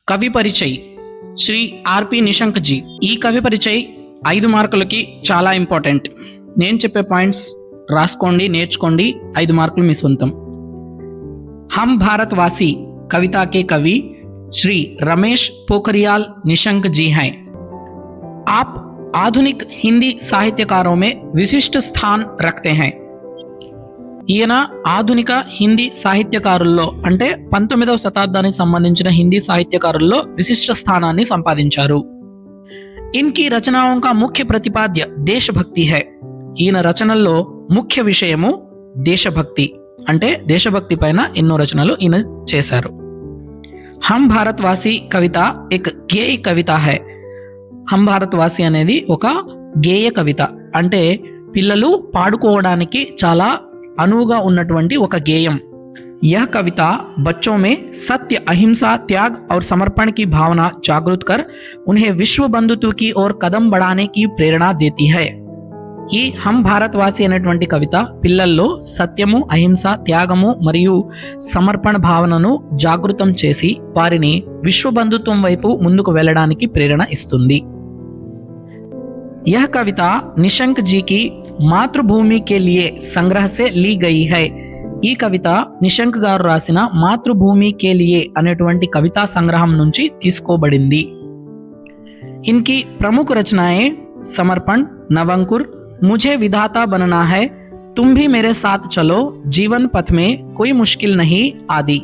కవి పరిచయ్ శ్రీ ఆర్పి నిశంక్ జీ. ఈ కవి పరిచయ్ 5 మార్కులకి చాలా ఇంపార్టెంట్. నేను చెప్పే పాయింట్స్ రాసుకోండి, నేర్చుకోండి. 5 మార్కులు మీ సొంతం. हम भारतवासी कविता के कवि श्री रमेश पोखरियाल निशंक जी हैं. आप आधुनिक हिंदी साहित्यकारों में विशिष्ट स्थान रखते हैं. ఈయన ఆధునిక హిందీ సాహిత్యకారుల్లో అంటే 19వ శతాబ్దానికి సంబంధించిన హిందీ సాహిత్యకారుల్లో విశిష్ట స్థానాన్ని సంపాదించారు. ఇన్కి రచనాओं का मुख्य प्रतिपाद्य देशभक्ति है. ఈయన రచనల్లో ముఖ్య విషయము దేశభక్తి, అంటే దేశభక్తి పైన ఎన్నో రచనలు ఈయన చేశారు. హమ్ భారత్వాసి కవిత ఎక్ గేయ కవిత హై. హమ్ భారత్వాసి అనేది ఒక గేయ కవిత, అంటే పిల్లలు పాడుకోవడానికి చాలా అనువుగా ఉన్నటువంటి ఒక గేయం. यह कविता बच्चों में सत्य, अहिंसा, त्याग और समर्पण की भावना जागृत कर उन्हें विश्व बंधुत्व की ओर कदम बढ़ाने की प्रेरणा देती है. ఈ హమ్ భారత్వాసి అనేటువంటి కవిత పిల్లల్లో సత్యము, అహింస, త్యాగము మరియు సమర్పణ భావనను జాగృతం చేసి వారిని విశ్వబంధుత్వం వైపు ముందుకు వెళ్ళడానికి ప్రేరణ ఇస్తుంది. यह कविता निशंक जी की मातृभूमि के लिए संग्रह से ली गई है. ఈ కవిత నిశంక్ గారు రాసిన మాతృభూమి కే లియే అనేటువంటి కవితా సంగ్రహం నుంచి తీసుకోబడింది. ఇన్కి ప్రముఖ రచనాయే సమర్పణ, నవంకుర్, मुझे विधाता बनना है, तुम भी मेरे साथ चलो, जीवन पथ में कोई मुश्किल नहीं आदि.